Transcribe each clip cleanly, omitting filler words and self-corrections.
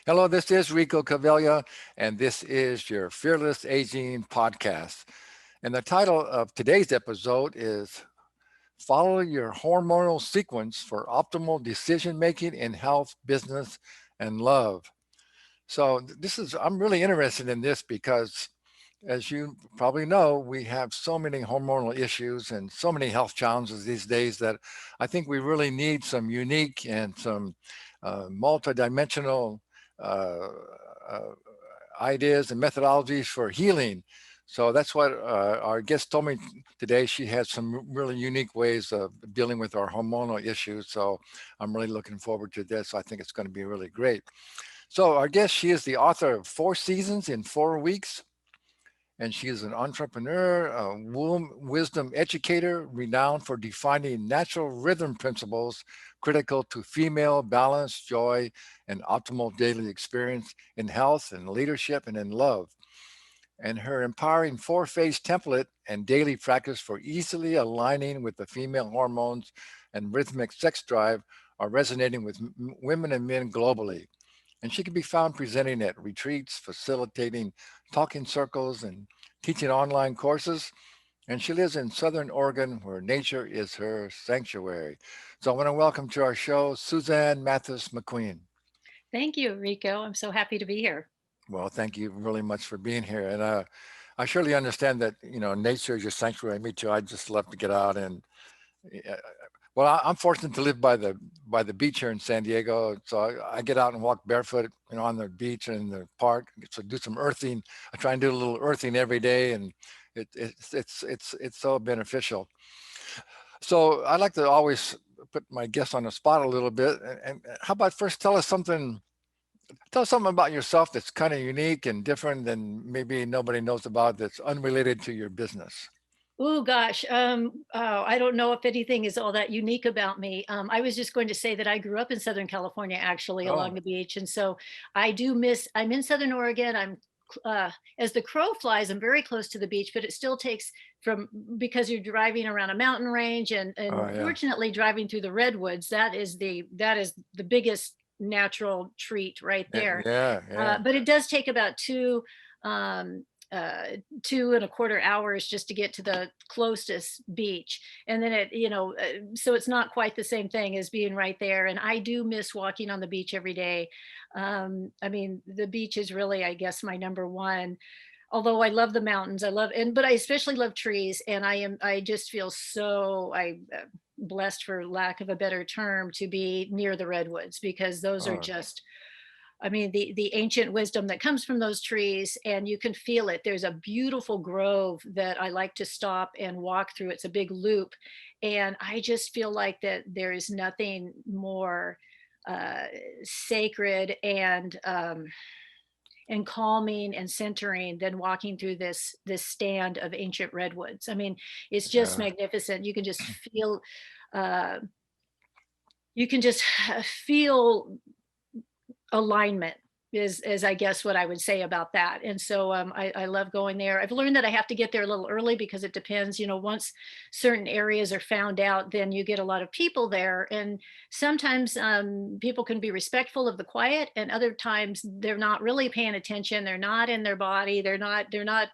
Hello, this is Rico Cavella, and this is your Fearless Aging podcast. And the title of today's episode is Follow Your Hormonal Sequence for Optimal Decision Making in Health, Business, and Love. I'm really interested in this because, as you probably know, we have so many hormonal issues and so many health challenges these days that I think we really need some unique and some multidimensional uh, uh, ideas and methodologies for healing. So that's what our guest told me today. She has some really unique ways of dealing with our hormonal issues. So I'm really looking forward to this. I think it's going to be really great. So our guest, she is the author of Four Seasons in 4 Weeks, and she is an entrepreneur, a womb wisdom educator, renowned for defining natural rhythm principles critical to female balance, joy, and optimal daily experience in health and leadership and in love. And her empowering four-phase template and daily practice for easily aligning with the female hormones and rhythmic sex drive are resonating with women and men globally. And she can be found presenting at retreats, facilitating talking circles, and teaching online courses. And she lives in Southern Oregon, where nature is her sanctuary. So I want to welcome to our show Suzanne Mathis McQueen. Thank you, Rico. I'm so happy to be here. Well, thank you really much for being here. And I surely understand that, nature is your sanctuary. Me too. I just love to get out and uh, well, I'm fortunate to live by the beach here in San Diego, so I get out and walk barefoot, on the beach and in the park. So do some earthing. I try and do a little earthing every day, and it's so beneficial. So I like to always put my guests on the spot a little bit. And how about first tell us something about yourself that's kind of unique and different than maybe nobody knows about that's unrelated to your business. Oh gosh, I don't know if anything is all that unique about me. I was just going to say that I grew up in Southern California, actually, along Oh, the beach, and so I do miss. I'm in Southern Oregon. As the crow flies, I'm very close to the beach, but it still takes from because you're driving around a mountain range, and oh yeah, fortunately, driving through the redwoods, that is the biggest natural treat right yeah, there. yeah, yeah. But it does take about um, uh, 2.25 hours just to get to the closest beach. And then so it's not quite the same thing as being right there. And I do miss walking on the beach every day. I mean, the beach is really, I guess, my number one. Although I love the mountains, but I especially love trees. And I just feel blessed, for lack of a better term, to be near the redwoods, because those are Oh, just, I mean, the ancient wisdom that comes from those trees, and you can feel it. There's a beautiful grove that I like to stop and walk through. It's a big loop, and I just feel like that there is nothing more uh, sacred and calming and centering than walking through this stand of ancient redwoods. I mean, it's just yeah. magnificent. Uh, you can just feel alignment is I guess what I would say about that. And so I love going there. I've learned that I have to get there a little early because it depends, once certain areas are found out, then you get a lot of people there. And sometimes people can be respectful of the quiet, and other times they're not really paying attention. They're not in their body. They're not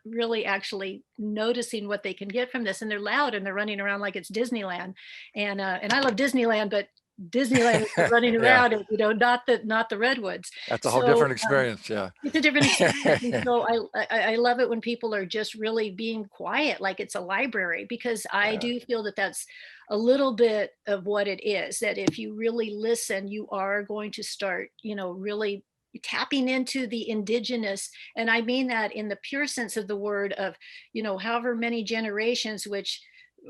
really actually noticing what they can get from this. And they're loud and they're running around like it's Disneyland. And I love Disneyland, but Disneyland is the running Yeah, around, and not the redwoods. that's a whole So different experience. Yeah. it's a different experience, and so I love it when people are just really being quiet, like it's a library, because I Yeah, do feel that that's a little bit of what it is. That if you really listen, you are going to start, really tapping into the indigenous, and I mean that in the pure sense of the word, of however many generations, which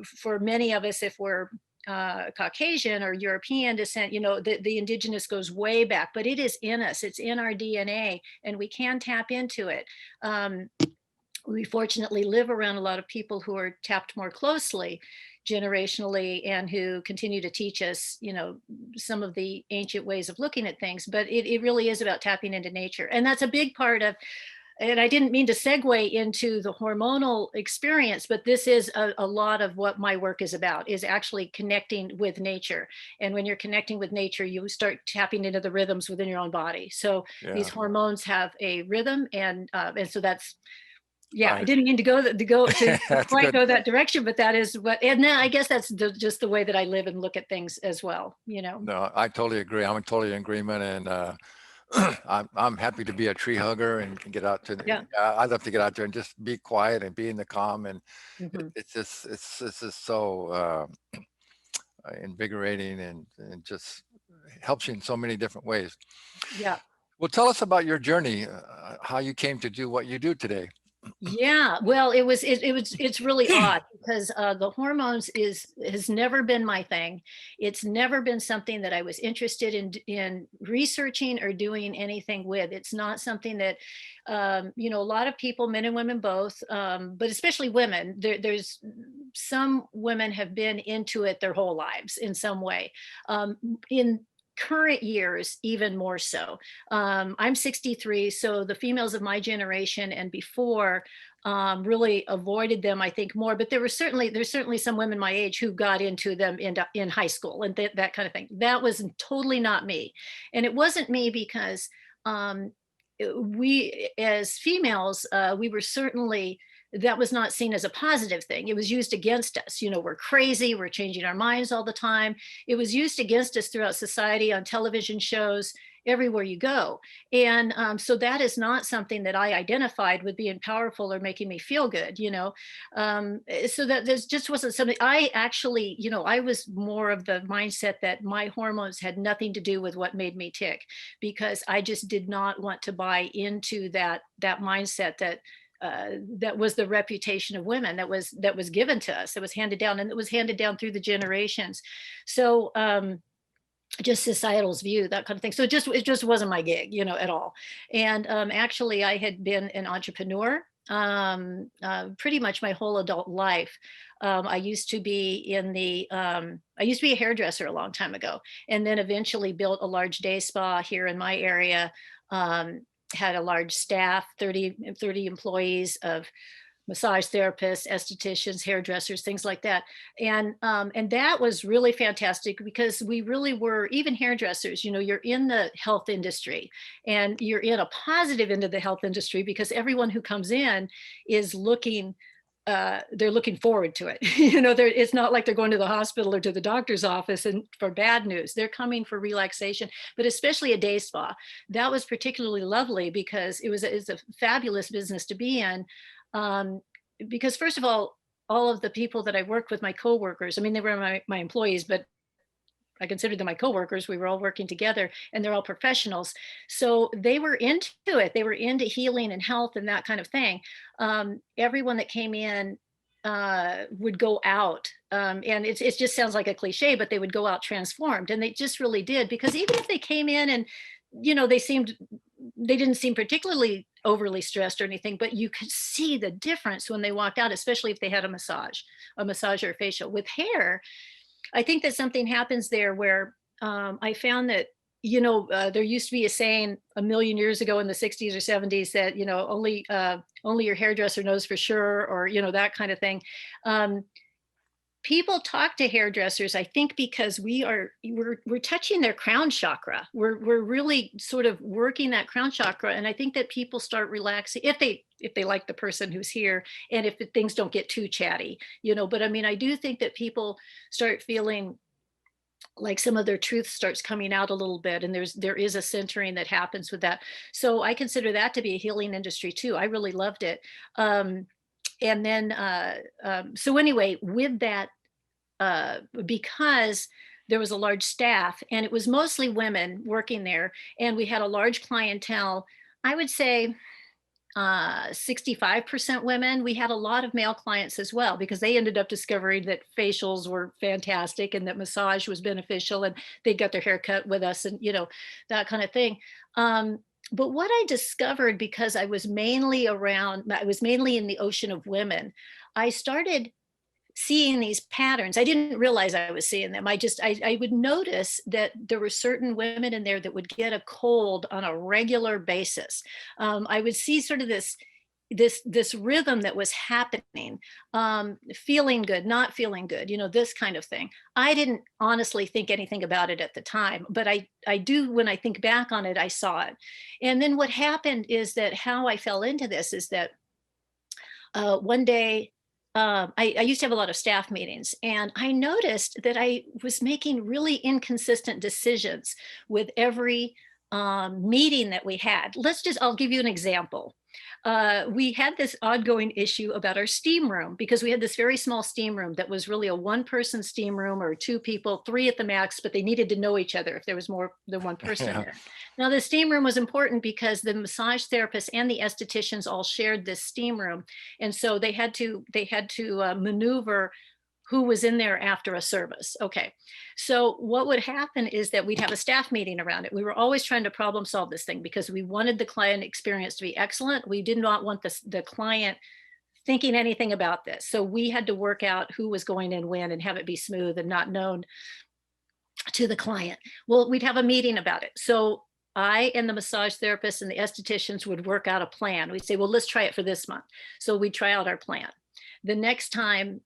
for many of us, if we're Caucasian or European descent, the indigenous goes way back, but it is in us. It's in our DNA, and we can tap into it. Um, we fortunately live around a lot of people who are tapped more closely generationally, and who continue to teach us, some of the ancient ways of looking at things. But it really is about tapping into nature. And that's a big part of and I didn't mean to segue into the hormonal experience, but this is a lot of what my work is about, is actually connecting with nature. And when you're connecting with nature, you start tapping into the rhythms within your own body. So these Yeah. hormones have a rhythm, and so that's, yeah, I Right. didn't mean to go to That's quite good. go that direction, but that is what, and then I guess that's just the way that I live and look at things as well, you know. No, I totally agree. I'm totally in agreement, and I'm happy to be a tree hugger and get out to. Yeah. I love to get out there and just be quiet and be in the calm, and Hmm. it's just so invigorating, and just helps you in so many different ways. Yeah. Well, tell us about your journey, how you came to do what you do today. Yeah, well, it's really odd because the hormones is has never been my thing. It's never been something that I was interested in researching or doing anything with. It's not something that, you know, a lot of people, men and women both, but especially women. There's some women have been into it their whole lives in some way. In current years, even more so. I'm 63, so the females of my generation and before really avoided them, I think, more. But there's certainly some women my age who got into them in high school and that kind of thing. That was totally not me, and it wasn't me because um, we as females we were certainly, that was not seen as a positive thing. It was used against us. You know, we're crazy, we're changing our minds all the time. It was used against us throughout society, on television shows, everywhere you go. And so that is not something that I identified with being powerful or making me feel good, you know. So that there's just wasn't something I actually, you know, I was more of the mindset that my hormones had nothing to do with what made me tick, because I just did not want to buy into that mindset that that was the reputation of women that was given to us, that was handed down, and it was handed down through the generations. So just societal's view, that kind of thing. So it just wasn't my gig, you know, at all. And actually, I had been an entrepreneur pretty much my whole adult life. I used to be I used to be a hairdresser a long time ago, and then eventually built a large day spa here in my area. Um, had a large staff, 30 employees of massage therapists, estheticians, hairdressers, things like that. And that was really fantastic because we really were, even hairdressers, you know, you're in the health industry and you're in a positive into the health industry because everyone who comes in is looking, they're looking forward to it. You know, it's not like they're going to the hospital or to the doctor's office and for bad news. They're coming for relaxation, but especially a day spa. That was particularly lovely because it's a fabulous business to be in. Um, because first of all of the people that I worked with, my coworkers, I mean, they were my employees, but I considered them my coworkers. We were all working together and they're all professionals. So they were into it. They were into healing and health and that kind of thing. Everyone that came in would go out. And it just sounds like a cliche, but they would go out transformed. And they just really did, because even if they came in and, you know, they didn't seem particularly overly stressed or anything, but you could see the difference when they walked out, especially if they had a massage or a facial. With hair, I think that something happens there where I found that, you know, there used to be a saying a million years ago in the 60s or 70s that, you know, only your hairdresser knows for sure, or, you know, that kind of thing. Um, People talk to hairdressers, I think, because we're touching their crown chakra. We're really sort of working that crown chakra, and I think that people start relaxing if they like the person who's here, and if things don't get too chatty, you know. But I mean, I do think that people start feeling like some of their truth starts coming out a little bit, and there is a centering that happens with that. So I consider that to be a healing industry too. I really loved it. um, and then so anyway, with that, because there was a large staff and it was mostly women working there, and we had a large clientele, I would say 65% women. We had a lot of male clients as well, because they ended up discovering that facials were fantastic and that massage was beneficial, and they got their hair cut with us, and, you know, that kind of thing. um, but what I discovered, because I was mainly in the ocean of women, I started seeing these patterns. I didn't realize I was seeing them. I would notice that there were certain women in there that would get a cold on a regular basis. I would see sort of this rhythm that was happening, feeling good, not feeling good, this kind of thing. I didn't honestly think anything about it at the time, but I do, when I think back on it, I saw it. And then what happened is that how I fell into this is that one day, I used to have a lot of staff meetings, and I noticed that I was making really inconsistent decisions with every meeting that we had. I'll give you an example. We had this ongoing issue about our steam room because we had this very small steam room that was really a one-person steam room, or two people, three at the max, but they needed to know each other if there was more than one person in Yeah. there. Now, the steam room was important because the massage therapists and the estheticians all shared this steam room, and so they had to maneuver who was in there after a service. Okay. So what would happen is that we'd have a staff meeting around it. We were always trying to problem solve this thing because we wanted the client experience to be excellent. We did not want the client thinking anything about this. So we had to work out who was going in when and have it be smooth and not known to the client. Well, we'd have a meeting about it. So I and the massage therapist and the estheticians would work out a plan. We'd say, well, let's try it for this month. So we'd try out our plan. The next time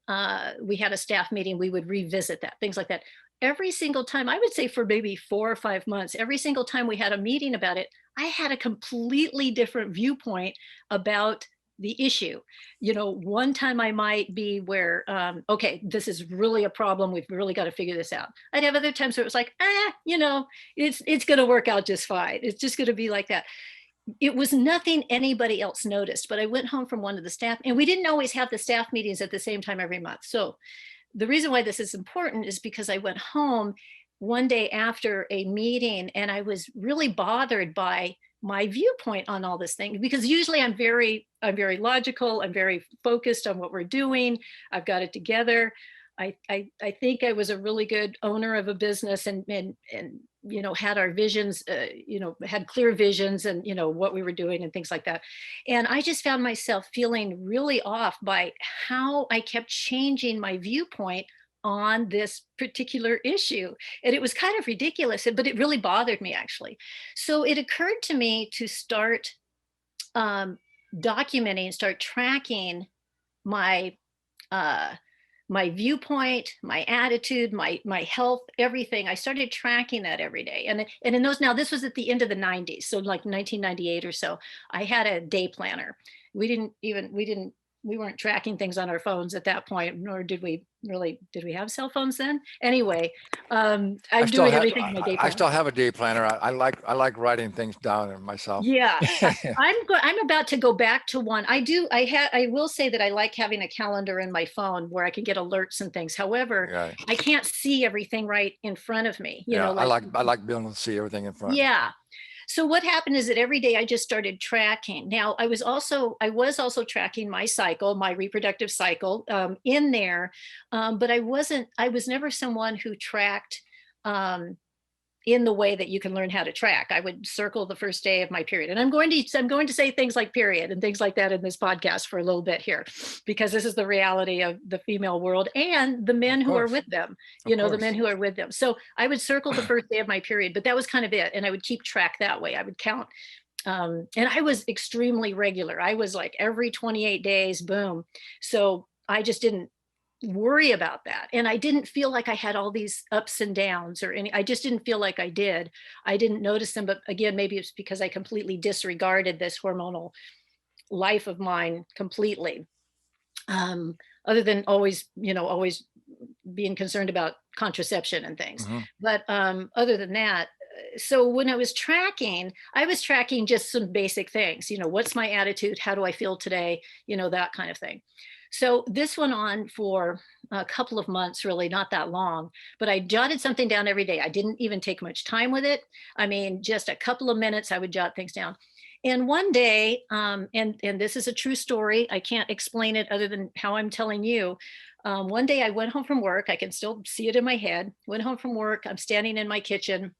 we had a staff meeting, we would revisit that, things like that. Every single time, I would say for maybe 4 or 5 months, every single time we had a meeting about it, I had a completely different viewpoint about the issue. One time I might be where, okay, this is really a problem. We've really got to figure this out. I'd have other times where it was like, it's going to work out just fine. It's just going to be like that. It was nothing anybody else noticed, but I went home from one of the staff, and we didn't always have the staff meetings at the same time every month. So the reason why this is important is because I went home one day after a meeting and I was really bothered by my viewpoint on all this thing, because usually I'm very logical. I'm very focused on what we're doing. I've got it together. I think I was a really good owner of a business and had our visions, had clear visions and, what we were doing and things like that. And I just found myself feeling really off by how I kept changing my viewpoint on this particular issue. And it was kind of ridiculous, but it really bothered me actually. So it occurred to me to start documenting, start tracking my uh, my viewpoint, my attitude, my health, everything. I started tracking that every day. And in those, now this was at the end of the 90s, so like 1998 or so, I had a day planner. We weren't tracking things on our phones at that point, nor did we have cell phones then? Anyway, I I'm still doing have everything in my day I planner. still have a day planner. I like writing things down myself. Yeah, I'm about to go back to one. I will say that I like having a calendar in my phone where I can get alerts and things. However, Yeah. I can't see everything right in front of me, Yeah. I like, like being able to see everything in front. yeah. So what happened is that every day I just started tracking. Now I was also tracking my cycle, my reproductive cycle, in there, but I was never someone who tracked um, in the way that you can learn how to track. I would circle the first day of my period. And I'm going to say things like period and things like that in this podcast for a little bit here, because this is the reality of the female world and the men Of who are course. with them, Of the men course. who are with them. So I would circle the first day of my period, but that was kind of it. And I would keep track that way. I would count. And I was extremely regular. I was like every 28 days, boom. So I just didn't worry about that. And I didn't feel like I had all these ups and downs or I just didn't feel like I did. I didn't notice them. But again, maybe it's because I completely disregarded this hormonal life of mine completely. Um, Other than always being concerned about contraception and things. Hmm. But other than that, so when I was tracking just some basic things, what's my attitude? How do I feel today? That kind of thing. So this went on for a couple of months, really not that long, but I jotted something down every day. I didn't even take much time with it. I mean, just a couple of minutes, I would jot things down. And one day, and this is a true story, I can't explain it other than how I'm telling you. One day I went home from work. I can still see it in my head. Went home from work. I'm standing in my kitchen.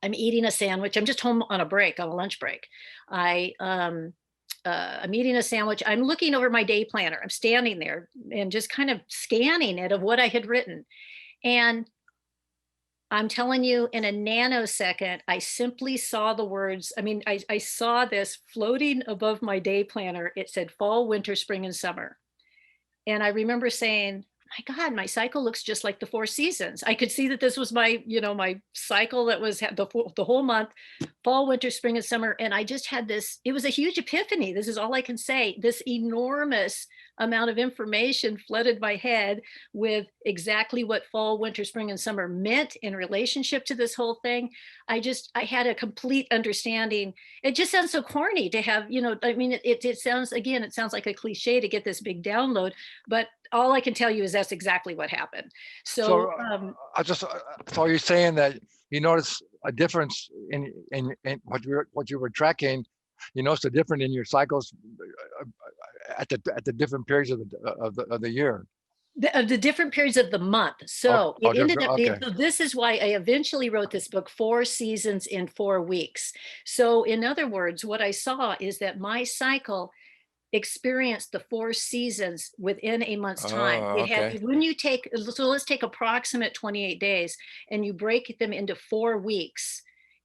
I'm eating a sandwich. I'm just home on a break, on a lunch break. I I'm eating a sandwich. I'm looking over my day planner. I'm standing there and just kind of scanning it of what I had written. And I'm telling you, in a nanosecond, I simply saw the words. I mean, I saw this floating above my day planner. It said fall, winter, spring, and summer. And I remember saying, my God, my cycle looks just like the four seasons. I could see that this was my, my cycle that was the whole month, fall, winter, spring, and summer. And I just had this, it was a huge epiphany. This is all I can say. This enormous amount of information flooded my head with exactly what fall, winter, spring, and summer meant in relationship to this whole thing. I had a complete understanding. It just sounds so corny to have, I mean, it sounds, again, it sounds like a cliche to get this big download, but all I can tell you is that's exactly what happened. So So, so you're saying that you notice a difference in what you were tracking. You noticed a difference in your cycles at the different periods of the year. of the different periods of the month. Oh, So oh, it ended different. up being, Okay. so this is why I eventually wrote this book, Four Seasons in 4 Weeks. So in other words, what I saw is that my cycle experienced the four seasons within a month's time. Oh, It had, okay. when you take, so let's take approximate 28 days and you break them into 4 weeks.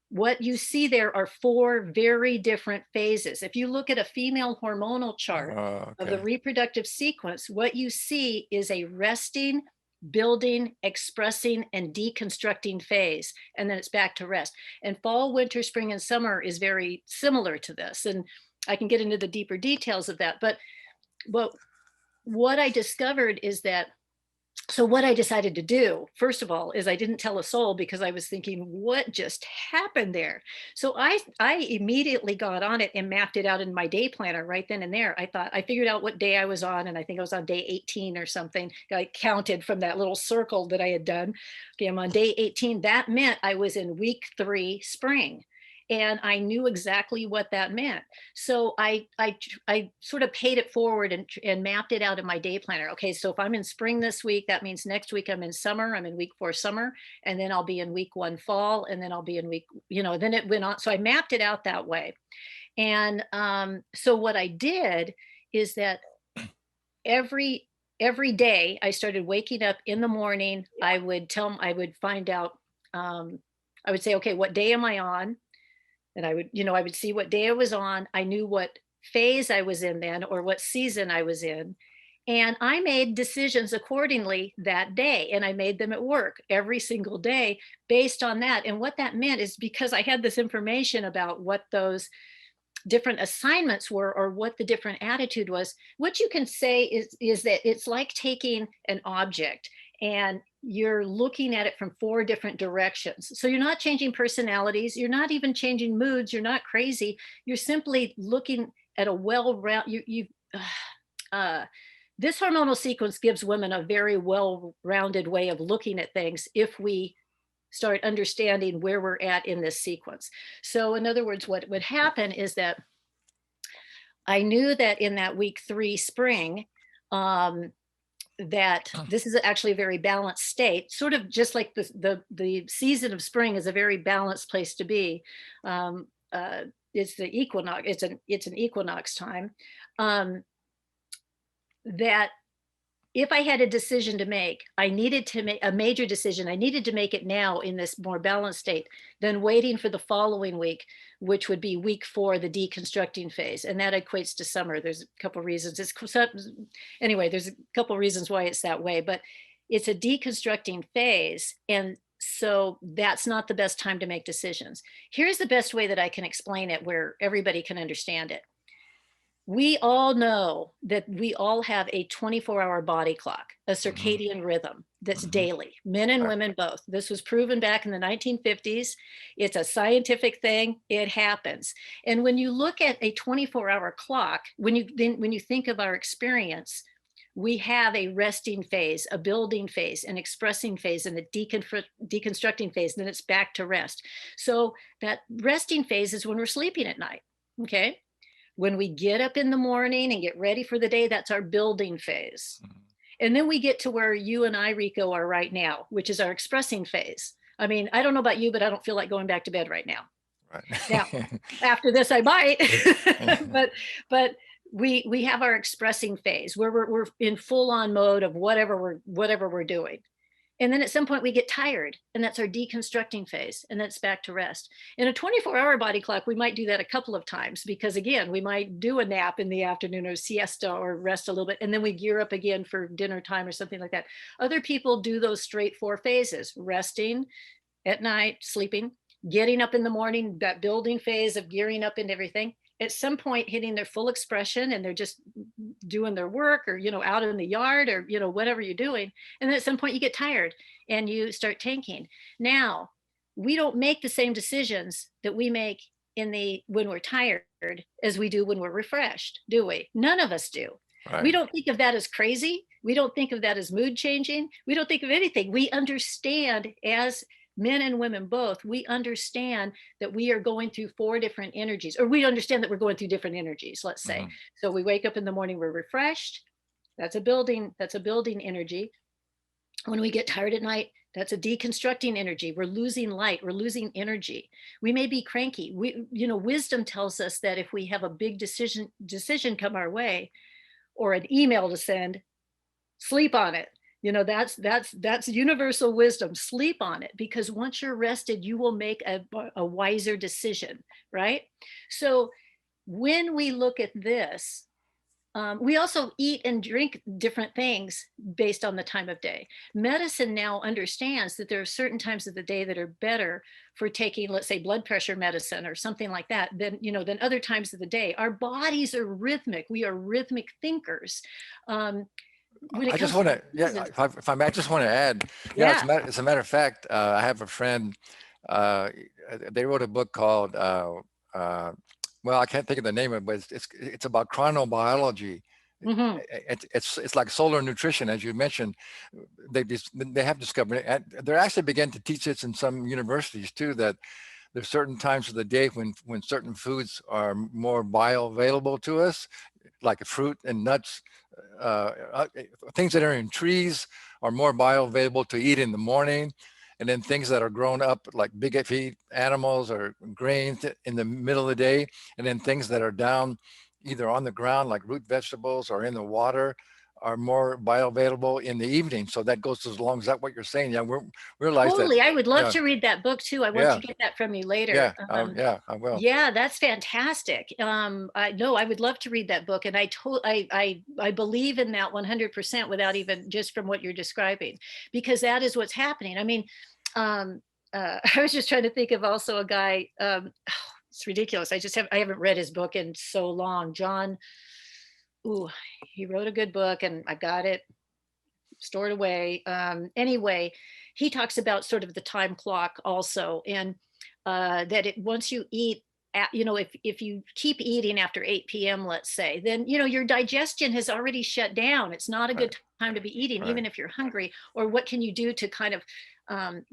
What you see there are four very different phases. If you look at a female hormonal chart Oh, of the okay. reproductive sequence, what you see is a resting, building, expressing, and deconstructing phase. And then it's back to rest. And fall, winter, spring, and summer is very similar to this. And I can get into the deeper details of that. But what I discovered is that, so what I decided to do, first of all, is I didn't tell a soul because I was thinking, what just happened there? So I immediately got on it and mapped it out in my day planner right then and there. I thought I figured out what day I was on, and I think I was on day 18 or something. I counted from that little circle that I had done. Okay, I'm on day 18. That meant I was in week 3, spring. And I knew exactly what that meant. So I sort of paid it forward and mapped it out in my day planner. Okay, so if I'm in spring this week, that means next week I'm in summer. I'm in week 4 summer, and then I'll be in week 1 fall, and then I'll be in week, then it went on. So I mapped it out that way. And so what I did is that every day I started waking up in the morning. I would find out. I would say, okay, what day am I on? And I would see what day I was on. I knew what phase I was in then or what season I was in. And I made decisions accordingly that day. And I made them at work every single day based on that. And what that meant is because I had this information about what those different assignments were or what the different attitude was, what you can say is that it's like taking an object and you're looking at it from 4 different directions. So you're not changing personalities, you're not even changing moods, you're not crazy, you're simply looking at a well-round you uh, this hormonal sequence gives women a very well-rounded way of looking at things if we start understanding where we're at in this sequence. So in other words, what would happen is that I knew that in that week 3 spring, that this is actually a very balanced state, sort of just like the season of spring is a very balanced place to be. Um, it's the equinox. It's an equinox time. That if I had a decision to make, I needed to make a major decision. I needed to make it now in this more balanced state than waiting for the following week, which would be week 4, the deconstructing phase. And that equates to summer. There's a couple of reasons. Anyway, there's a couple of reasons why it's that way, but it's a deconstructing phase. And so that's not the best time to make decisions. Here's the best way that I can explain it where everybody can understand it. We all know that we all have a 24-hour body clock, a Hmm. circadian rhythm that's Hmm. daily, men and women both. This was proven back in the 1950s. It's a scientific thing. It happens. And when you look at a 24-hour clock, when you think of our experience, we have a resting phase, a building phase, an expressing phase, and a deconstructing phase. Then it's back to rest. So that resting phase is when we're sleeping at night. Okay. When we get up in the morning and get ready for the day, that's our building phase. And then we get to where you and I, Rico, are right now, which is our expressing phase. I mean, I don't know about you, but I don't feel like going back to bed right now. Now, Right. after this, I might, but but we have our expressing phase where we're in full on mode of whatever we're doing. And then at some point we get tired, and that's our deconstructing phase, and that's back to rest. In a 24-hour body clock, we might do that a couple of times because, again, we might do a nap in the afternoon or siesta or rest a little bit, and then we gear up again for dinner time or something like that. Other people do those straight four phases: resting at night, sleeping, getting up in the morning, that building phase of gearing up into everything. At some point, hitting their full expression, and they're just doing their work, or out in the yard, or whatever you're doing. And then at some point you get tired and you start tanking. Now, we don't make the same decisions that we make in the when we're tired as we do when we're refreshed, do we? None of us do. We Right. don't think of that as crazy. We don't think of that as mood changing. We don't think of anything. We understand, as men and women both, we understand that we are going through four different energies, or we understand that we're going through different energies, let's say. Mhm. So we wake up in the morning, we're refreshed. That's a building energy. When we get tired at night, that's a deconstructing energy. We're losing light, we're losing energy. We may be cranky. Wisdom tells us that if we have a big decision come our way, or an email to send, sleep on it. That's universal wisdom. Sleep on it, because once you're rested, you will make a wiser decision, right? So when we look at this, we also eat and drink different things based on the time of day. Medicine now understands that there are certain times of the day that are better for taking, let's say, blood pressure medicine or something like that than other times of the day. Our bodies are rhythmic. We are rhythmic thinkers. Um, when it I just comes to want to, yeah, seasons, if I may, I just want to add, yeah. as a matter of fact, I have a friend, uh, they wrote a book called, well, I can't think of the name of it, but it's about chronobiology. Hmm. It's like solar nutrition, as you mentioned. They have discovered, and they're actually beginning to teach this in some universities too, that there's certain times of the day when certain foods are more bioavailable to us, like fruit and nuts, uh, uh, things that are in trees are more bioavailable to eat in the morning. And then things that are grown up like big feed animals or grains in the middle of the day. And then things that are down either on the ground like root vegetables or in the water are more bioavailable in the evening. So that goes as long as that what you're saying. Yeah, we realize that. Totally. I would love Yeah, to read that book too. I want yeah, to get that from you later. yeah, yeah, I will. Yeah, that's fantastic. I no, I would love to read that book, and I believe in that 100% without even just from what you're describing, because that is what's happening. I mean, I was just trying to think of also a guy. It's ridiculous. I haven't read his book in so long. John, ooh, he wrote a good book, and I've got it stored away. Anyway, he talks about sort of the time clock also, and that once you eat, if you keep eating after 8 p.m., let's say, then your digestion has already shut down. It's not a Right, good time to be eating, right. even if you're hungry. Or what can you do to kind of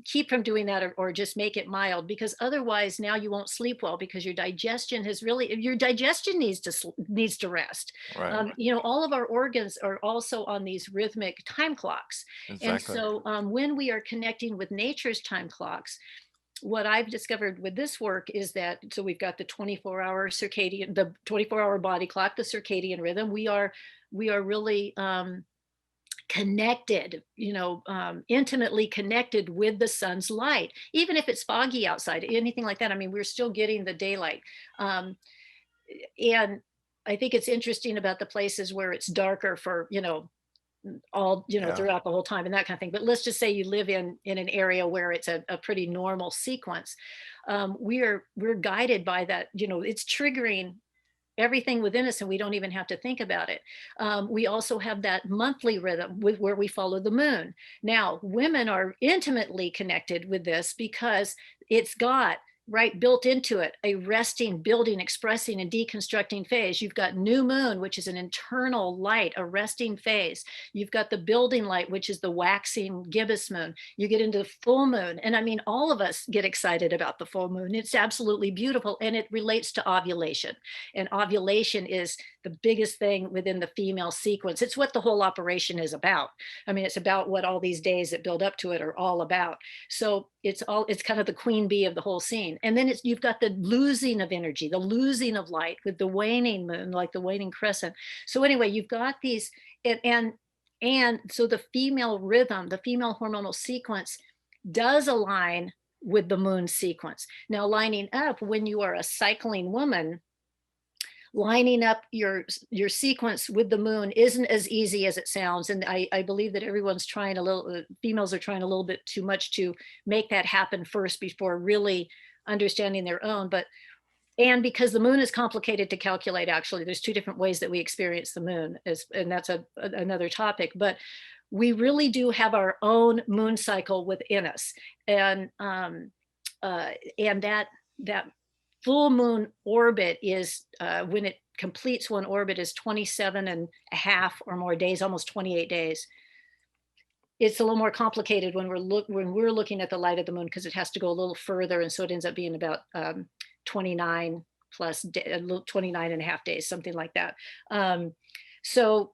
keep from doing that, or just make it mild? Because otherwise, now you won't sleep well, because your digestion needs to rest. Right. All of our organs are also on these rhythmic time clocks. And Exactly. so when we are connecting with nature's time clocks, what I've discovered with this work is that, so we've got the 24-hour body clock, the circadian rhythm. We are really connected, intimately connected with the sun's light, even if it's foggy outside, anything like that. I mean, we're still getting the daylight. Um, and I think it's interesting about the places where it's darker for, all Yeah. throughout the whole time, and that kind of thing. But let's just say you live in an area where it's a pretty normal sequence. We're guided by that. It's triggering everything within us, and we don't even have to think about it. We also have that monthly rhythm where we follow the moon. Now, women are intimately connected with this, because it's got right built into it a resting, building, expressing, and deconstructing phase. You've got new moon, which is an internal light, a resting phase. You've got the building light, which is the waxing gibbous moon. You get into the full moon, and I mean, all of us get excited about the full moon. It's absolutely beautiful, and it relates to ovulation. And ovulation is the biggest thing within the female sequence. It's what the whole operation is about. I mean, it's about what all these days that build up to it are all about. So it's kind of the queen bee of the whole scene. And then you've got the losing of energy, the losing of light with the waning moon, like the waning crescent. So anyway, you've got these, and so the female rhythm, the female hormonal sequence does align with the moon sequence. Now, lining up when you are a cycling woman, lining up your sequence with the moon isn't as easy as it sounds. And I believe that everyone's trying a little, females are trying a little bit too much to make that happen first before really understanding their own. And because the moon is complicated to calculate, actually, there's two different ways that we experience the moon, and that's another topic. But we really do have our own moon cycle within us. And that full moon orbit is, when it completes one orbit, is 27 and a half or more days, almost 28 days. It's a little more complicated when we're looking at the light of the moon, because it has to go a little further, and so it ends up being about 29 plus 29 and a half days, something like that. So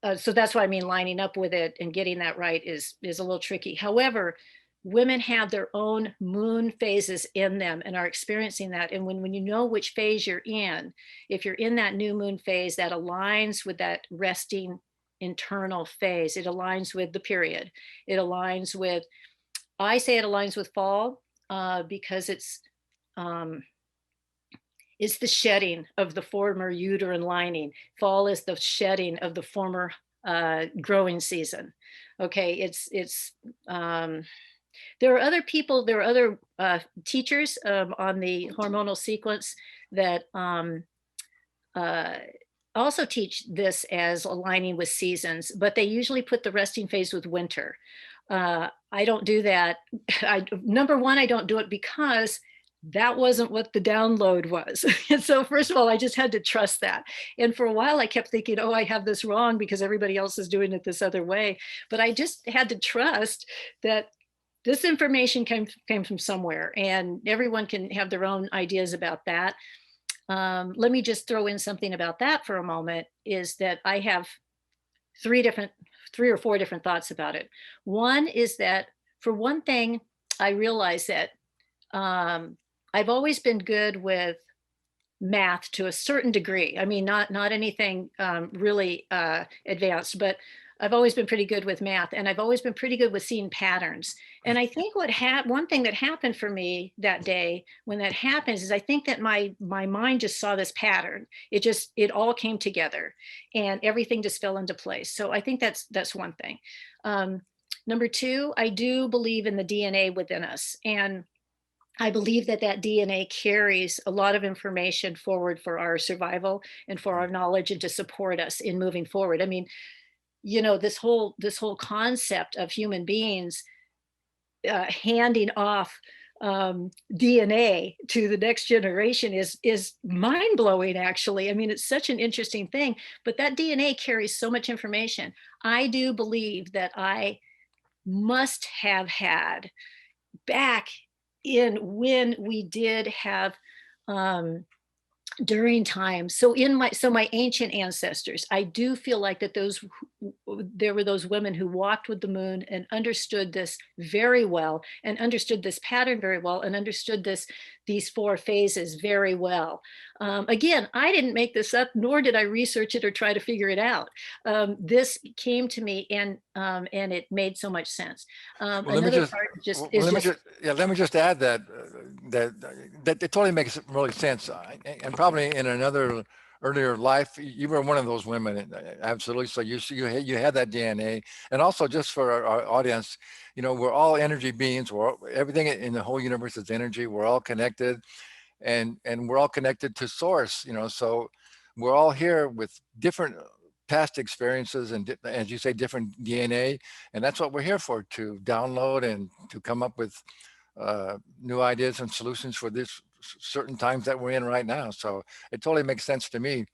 that's what I mean, lining up with it and getting that right is a little tricky. However, women have their own moon phases in them and are experiencing that. And when you know which phase you're in, if you're in that new moon phase, that aligns with that resting internal phase. It aligns with the period. It aligns with, I say it aligns with fall, because it's the shedding of the former uterine lining. Fall is the shedding of the former growing season. Okay, there are other people, there are other teachers on the hormonal sequence that also teach this as aligning with seasons, but they usually put the resting phase with winter. I don't do that. Number one, I don't do it because that wasn't what the download was. And so first of all, I just had to trust that. And for a while I kept thinking, oh, I have this wrong because everybody else is doing it this other way. But I just had to trust that this information came from somewhere, and everyone can have their own ideas about that. Let me just throw in something about that for a moment, is that I have three or four different thoughts about it. One is that, for one thing, I realize that I've always been good with math to a certain degree. I mean, not anything really advanced, but I've always been pretty good with math, and I've always been pretty good with seeing patterns. And I think one thing that happened for me that day when that happens is I think that my mind just saw this pattern. It all came together, and everything just fell into place. So I think that's one thing. Number two, I do believe in the DNA within us, and I believe that DNA carries a lot of information forward for our survival and for our knowledge, and to support us in moving forward. I mean, this whole concept of human beings handing off DNA to the next generation is mind blowing, actually. I mean, it's such an interesting thing, but that DNA carries so much information. I do believe that I must have had back in when we did have during time. So my ancient ancestors, I do feel like that there were those women who walked with the moon and understood this very well, and understood this pattern very well, and understood these four phases very well. Again, I didn't make this up, nor did I research it or try to figure it out. This came to me, and it made so much sense. Well, let me Another just, part well, let me just add that it totally makes really sense. And probably in another earlier life, you were one of those women, absolutely. So you had that DNA. And also, just for our audience, we're all energy beings. Everything in the whole universe is energy. We're all connected, and we're all connected to source. So we're all here with different past experiences and, as you say, different DNA, and that's what we're here for, to download and to come up with new ideas and solutions for this certain times that we're in right now. So it totally makes sense to me.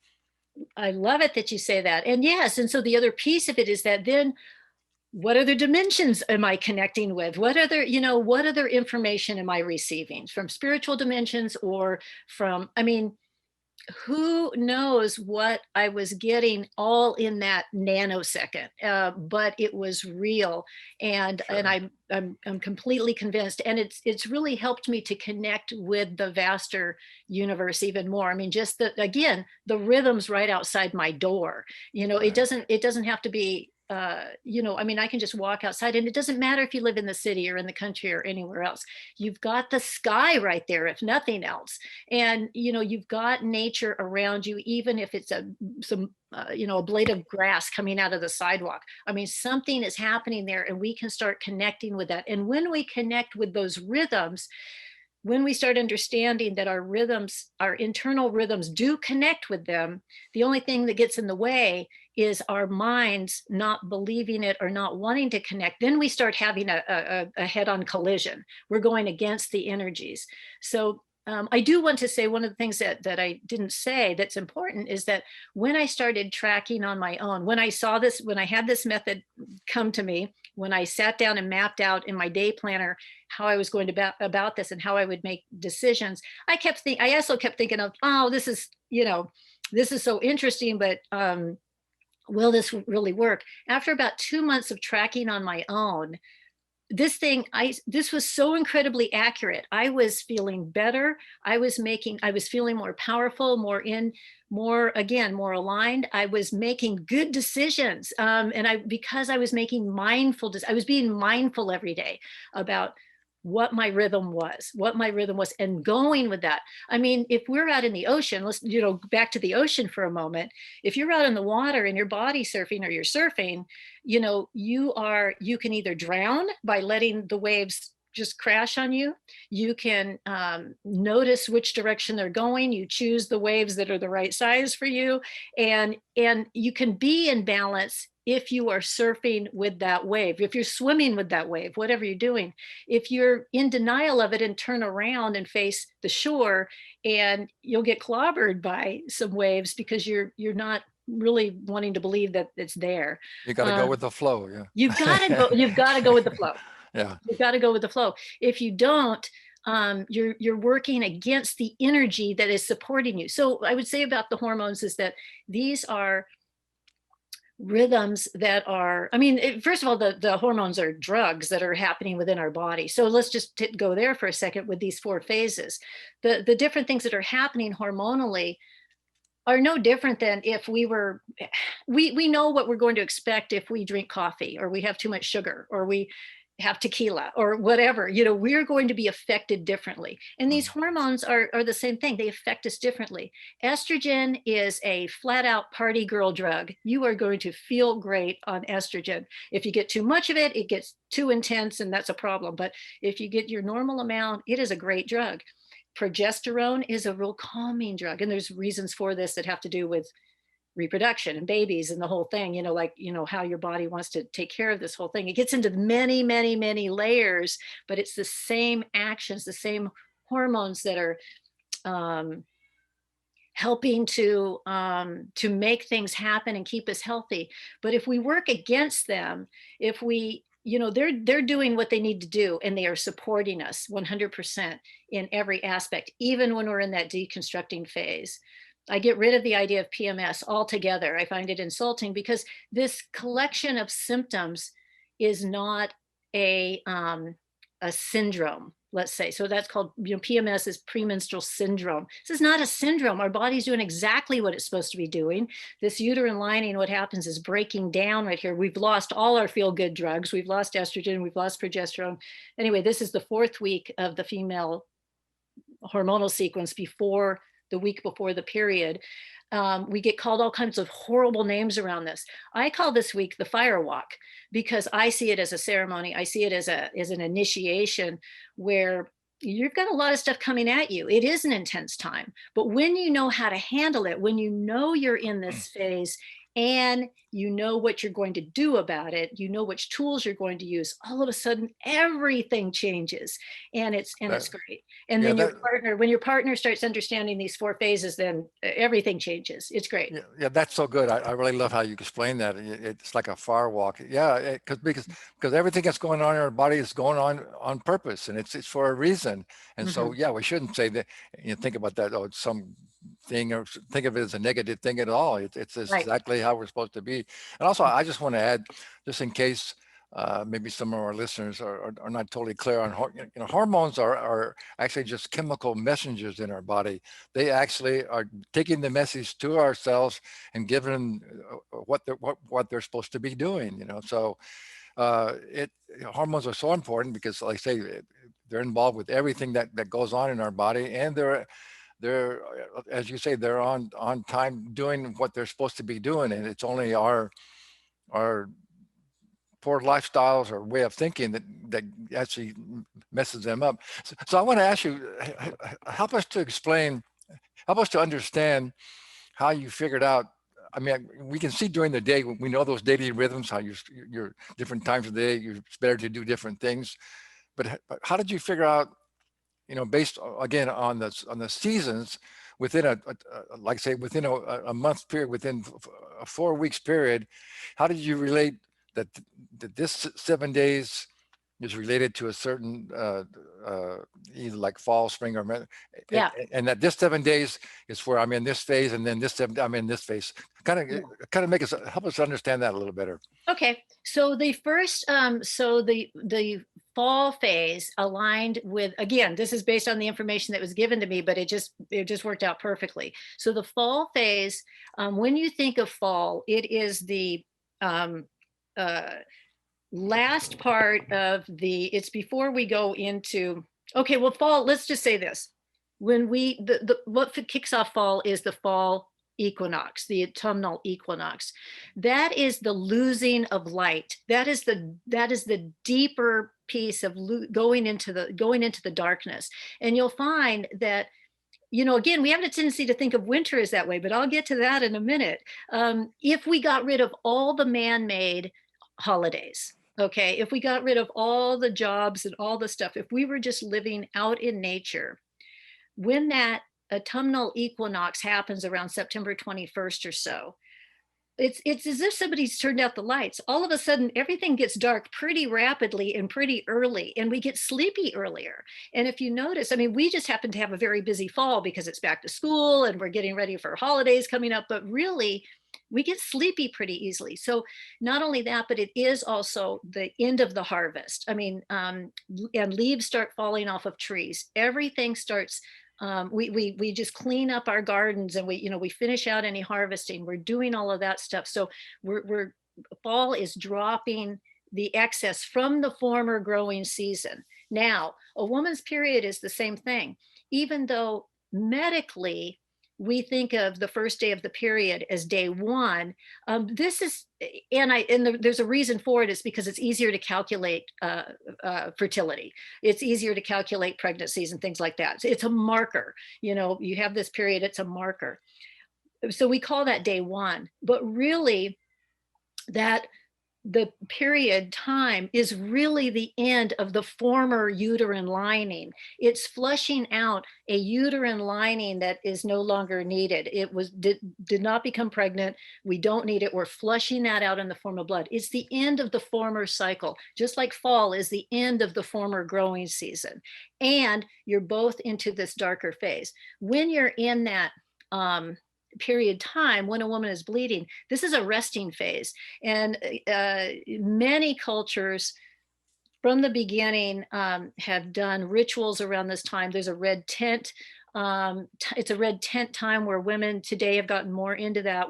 I love it that you say that. And yes, and so the other piece of it is that then, what other dimensions am I connecting with? What other information am I receiving from spiritual dimensions, or from, I mean, who knows what I was getting all in that nanosecond, but it was real, and Sure. I'm completely convinced, and it's really helped me to connect with the vaster universe even more. I mean, just the again the rhythms right outside my door. You know, Right. it doesn't have to be. You know, I mean, I can just walk outside, and it doesn't matter if you live in the city or in the country or anywhere else. You've got the sky right there, if nothing else, and you know you've got nature around you, even if it's a some you know, a blade of grass coming out of the sidewalk. I mean, something is happening there, and we can start connecting with that. And when we connect with those rhythms, when we start understanding that our rhythms, our internal rhythms do connect with them, the only thing that gets in the way is our minds not believing it or not wanting to connect. Then we start having a head-on collision. We're going against the energies. So I do want to say one of the things that I didn't say that's important is that when I started tracking on my own, when I saw this, when I had this method come to me, when I sat down and mapped out in my day planner how I was going to about this and how I would make decisions, I also kept thinking of, oh, this is, you know, this is so interesting, but will this really work? After about 2 months of tracking on my own, this was so incredibly accurate. I was feeling better. I was feeling more powerful, more again, more aligned. I was making good decisions. And because I was making I was being mindful every day about what my rhythm was, and going with that. I mean, if we're out in the ocean, let's, you know, back to the ocean for a moment. If you're out in the water and you're body surfing or you're surfing, you know, you can either drown by letting the waves just crash on you. You can notice which direction they're going. You choose the waves that are the right size for you, and you can be in balance if you are surfing with that wave, if you're swimming with that wave, whatever you're doing. If you're in denial of it and turn around and face the shore, and you'll get clobbered by some waves because you're not really wanting to believe that it's there. You got to go Uh, with the flow. you've got to go. Yeah. You've got to go with the flow. Yeah. You've got to go with the flow. If you don't, you're working against the energy that is supporting you. So I would say about the hormones is that these are rhythms that are, I mean, first of all, the hormones are drugs that are happening within our body. So let's just go there for a second with these four phases. The different things that are happening hormonally are no different than if we know what we're going to expect if we drink coffee or we have too much sugar or we have tequila or whatever. You know, we're going to be affected differently, and these hormones are the same thing. They affect us differently. Estrogen is a flat out party girl drug. You are going to feel great on estrogen. If you get too much of it, it gets too intense, and that's a problem. But if you get your normal amount, it is a great drug. Progesterone is a real calming drug, and there's reasons for this that have to do with reproduction and babies and the whole thing, you know, like, you know, how your body wants to take care of this whole thing. It gets into many, many, many layers, but it's the same actions, the same hormones that are um, helping to make things happen and keep us healthy. But if we work against them, if we, you know, they're doing what they need to do, and they are supporting us 100% in every aspect, even when we're in that deconstructing phase. I get rid of the idea of PMS altogether. I find it insulting because this collection of symptoms is not a syndrome, let's say. So that's called, you know, PMS is premenstrual syndrome. This is not a syndrome. Our body's doing exactly what it's supposed to be doing. This uterine lining, what happens is breaking down right here. We've lost all our feel good drugs. We've lost estrogen. We've lost progesterone. Anyway, this is the 4th week of the female hormonal sequence before the week before the period. We get called all kinds of horrible names around this. I call this week the fire walk because I see it as a ceremony. I see it as an initiation where you've got a lot of stuff coming at you. It is an intense time, but when you know how to handle it, when you know you're in this phase and you know what you're going to do about it, you know which tools you're going to use, all of a sudden everything changes, and it's That, great. And yeah, then that, when your partner starts understanding these 4 phases, then everything changes. It's great. yeah, that's so good. I really love how you explain that. It's like a fire walk. Yeah, because everything that's going on in our body is going on purpose, and it's for a reason. And so, Mhm. yeah, we shouldn't say that. You know, think about that. Oh, it's some thing or think of it as a negative thing at all. It's Right. exactly how we're supposed to be. And also, I just want to add, just in case maybe some of our listeners are not totally clear on, hormones are actually just chemical messengers in our body. They actually are taking the message to our cells and giving what they're supposed to be doing. So it hormones are so important because, like I say, they're involved with everything that goes on in our body, and they're as you say, they're on time doing what they're supposed to be doing, and it's only our poor lifestyles or way of thinking that actually messes them up. So I want to ask you, help us to explain, help us to understand how you figured out. I mean, we can see during the day, we know those daily rhythms, how your different times of the day, it's better to do different things. But how did you figure out, based again on the seasons within like say within a month period, within a 4 weeks period, how did you relate that this 7 days is related to a certain either like fall, spring, or Yeah. and that this 7 days is where I'm in this phase, and then this 7 I'm in this phase. Kind of make us help us understand that a little better. Okay, so the first, so the fall phase aligned with, again, this is based on the information that was given to me, but it just worked out perfectly. So the fall phase, when you think of fall, it is the um, uh, last part of it's before we go into, okay, well, fall, let's just say this. When what kicks off fall is the fall equinox, the autumnal equinox. That is the losing of light. That is the deeper piece of going into the darkness. And you'll find that, again, we have a tendency to think of winter as that way, but I'll get to that in a minute. If we got rid of all the man-made holidays, okay, if we got rid of all the jobs and all the stuff, if we were just living out in nature, when that autumnal equinox happens around September 21st or so, it's as if somebody's turned out the lights. All of a sudden, everything gets dark pretty rapidly and pretty early, and we get sleepy earlier. And if you notice, I mean, we just happen to have a very busy fall because it's back to school and we're getting ready for holidays coming up, but really, we get sleepy pretty easily. So not only that, but it is also the end of the harvest. I mean, and leaves start falling off of trees. Everything starts, we just clean up our gardens, and we finish out any harvesting. We're doing all of that stuff. So we're fall is dropping the excess from the former growing season. Now, a woman's period is the same thing, even though medically we think of the first day of the period as day one. This is, there's a reason for it. Is because it's easier to calculate fertility. It's easier to calculate pregnancies and things like that. So it's a marker. You have this period. It's a marker. So we call that day one. But really, that the period time is really the end of the former uterine lining. It's flushing out a uterine lining that is no longer needed. It did not become pregnant. We don't need it. We're flushing that out in the form of blood. It's the end of the former cycle, just like fall is the end of the former growing season. And you're both into this darker phase. When you're in that period time, when a woman is bleeding, this is a resting phase. And many cultures from the beginning have done rituals around this time. There's a red tent. It's a red tent time where women today have gotten more into that,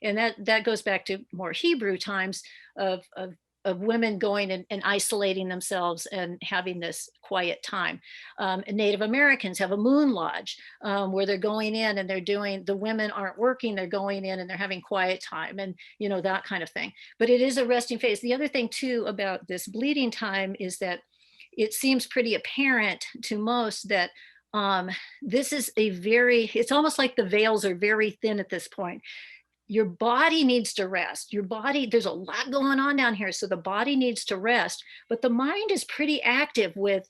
and that goes back to more Hebrew times of women going and isolating themselves and having this quiet time. Native Americans have a moon lodge where they're going in and the women aren't working, they're going in and they're having quiet time, and that kind of thing. But it is a resting phase. The other thing too about this bleeding time is that it seems pretty apparent to most that this is it's almost like the veils are very thin at this point. Your body needs to rest. Your body, there's a lot going on down here. So the body needs to rest, but the mind is pretty active with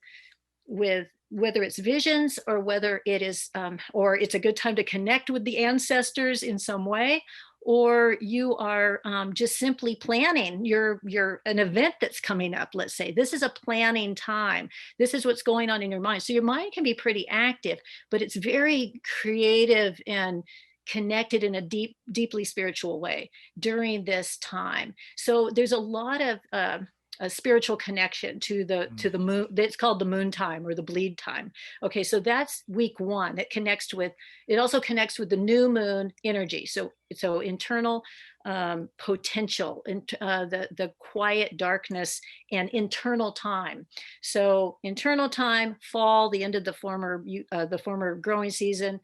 whether it's visions or whether it is, or it's a good time to connect with the ancestors in some way, or you are just simply planning an event that's coming up. Let's say this is a planning time. This is what's going on in your mind. So your mind can be pretty active, but it's very creative and connected in a deeply spiritual way during this time. So there's a lot of a spiritual connection to the moon. It's called the moon time or the bleed time. Okay, so that's week one. It also connects with the new moon energy. So internal potential, and the quiet darkness and internal time. So internal time, fall, the end of the former growing season,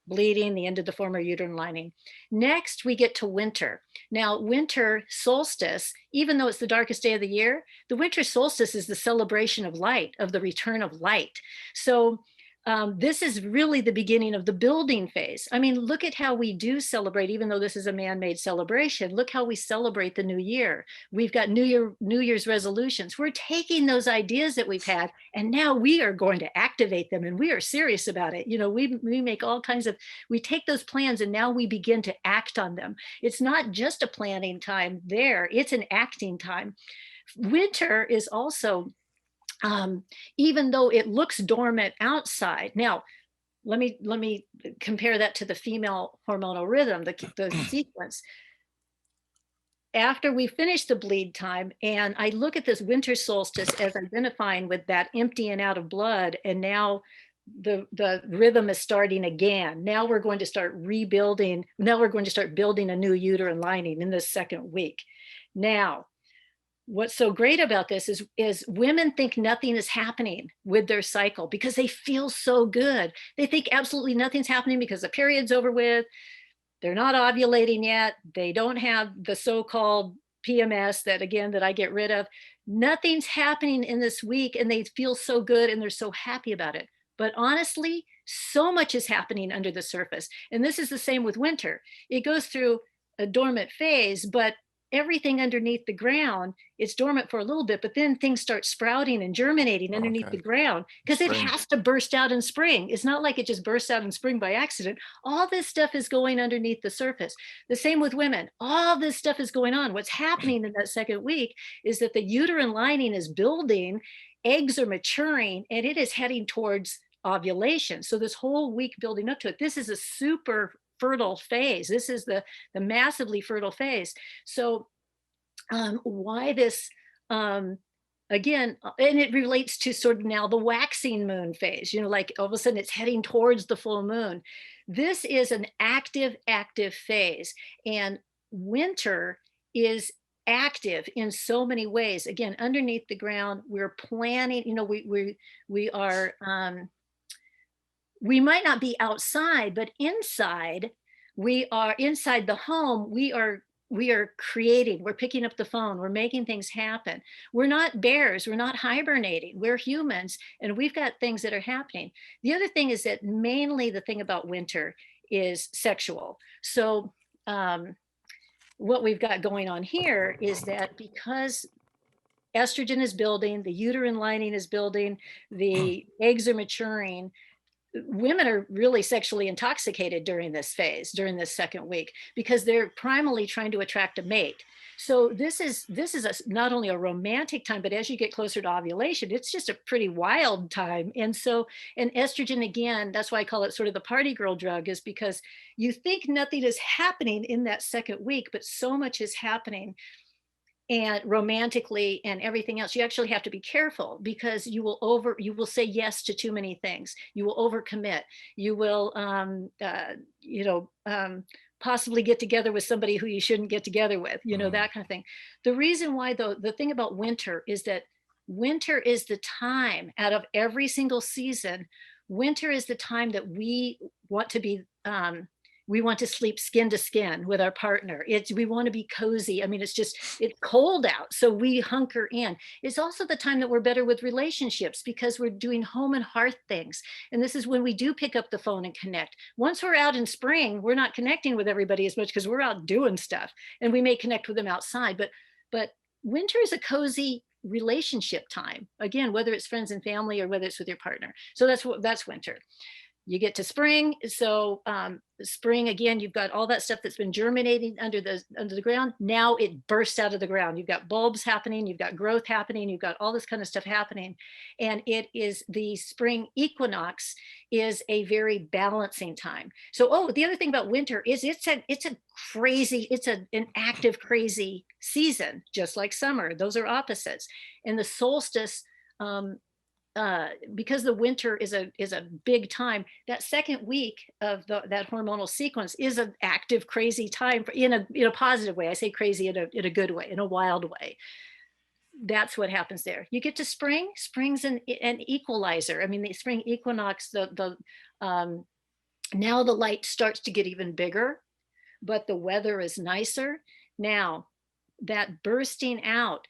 bleeding, the end of the former uterine lining. Next, we get to winter. Now, winter solstice, even though it's the darkest day of the year, the winter solstice is the celebration of light, of the return of light. So this is really the beginning of the building phase. I mean, look at how we do celebrate, even though this is a man-made celebration. Look how we celebrate the new year. We've got New Year's resolutions. We're taking those ideas that we've had, and now we are going to activate them, and we are serious about it. You know, we make all kinds of, we take those plans, and now we begin to act on them. It's not just a planning time there; it's an acting time. Winter is also, even though it looks dormant outside. Now, let me compare that to the female hormonal rhythm, the sequence. After we finish the bleed time, and I look at this winter solstice as identifying with that emptying out of blood, and now the rhythm is starting again. Now we're going to start rebuilding. Now we're going to start building a new uterine lining in this second week. Now, what's so great about this is women think nothing is happening with their cycle because they feel so good. They think absolutely nothing's happening because the period's over with. They're not ovulating yet. They don't have the so-called PMS that I get rid of. Nothing's happening in this week, and they feel so good and they're so happy about it. But honestly, so much is happening under the surface. And this is the same with winter. It goes through a dormant phase, but everything underneath the ground, it's dormant for a little bit, but then things start sprouting and germinating underneath Okay. the ground because it Spring. has to burst out in spring. It's not like it just bursts out in spring by accident. All this stuff is going underneath the surface. The same with women. All this stuff is going on. What's happening in that second week is that the uterine lining is building, eggs are maturing, and it is heading towards ovulation. So this whole week building up to it, this is a super fertile phase. This is the massively fertile phase. So why this again, and it relates to sort of now the waxing moon phase, you know, like all of a sudden it's heading towards the full moon. This is an active phase, and winter is active in so many ways. Again, underneath the ground, we're planning, you know, we are we might not be outside, but inside, we are inside the home, we are creating, we're picking up the phone, we're making things happen. We're not bears, we're not hibernating, we're humans, and we've got things that are happening. The other thing is that mainly the thing about winter is sexual. So what we've got going on here is that because estrogen is building, the uterine lining is building, the eggs are maturing, women are really sexually intoxicated during this phase, during this second week, because they're primarily trying to attract a mate. So this is not only a romantic time, but as you get closer to ovulation, it's just a pretty wild time. And so, and estrogen, again, that's why I call it sort of the party girl drug, is because you think nothing is happening in that second week, but so much is happening, and romantically and everything else. You actually have to be careful because you will say yes to too many things. You will overcommit. You will possibly get together with somebody who you shouldn't get together with, you know, Mm. that kind of thing. The reason why, though, the thing about winter is that winter is the time out of every single season. Winter is the time that want to be we want to sleep skin to skin with our partner. We want to be cozy. I mean, it's cold out, so we hunker in. It's also the time that we're better with relationships because we're doing home and hearth things. And this is when we do pick up the phone and connect. Once we're out in spring, we're not connecting with everybody as much because we're out doing stuff, and we may connect with them outside. But winter is a cozy relationship time. Again, whether it's friends and family or whether it's with your partner. So that's winter. You get to spring. So spring again, you've got all that stuff that's been germinating under the ground. Now it bursts out of the ground. You've got bulbs happening, you've got growth happening, you've got all this kind of stuff happening. And it is the spring equinox is a very balancing time. So the other thing about winter is it's a crazy, an active, crazy season, just like summer. Those are opposites. And the solstice, um, because the winter is a big time. That second week of that hormonal sequence is an active, crazy time in a positive way. I say crazy in a good way, in a wild way. That's what happens there. You get to spring. Spring's an equalizer. I mean, the spring equinox. Now the light starts to get even bigger, but the weather is nicer. Now that bursting out.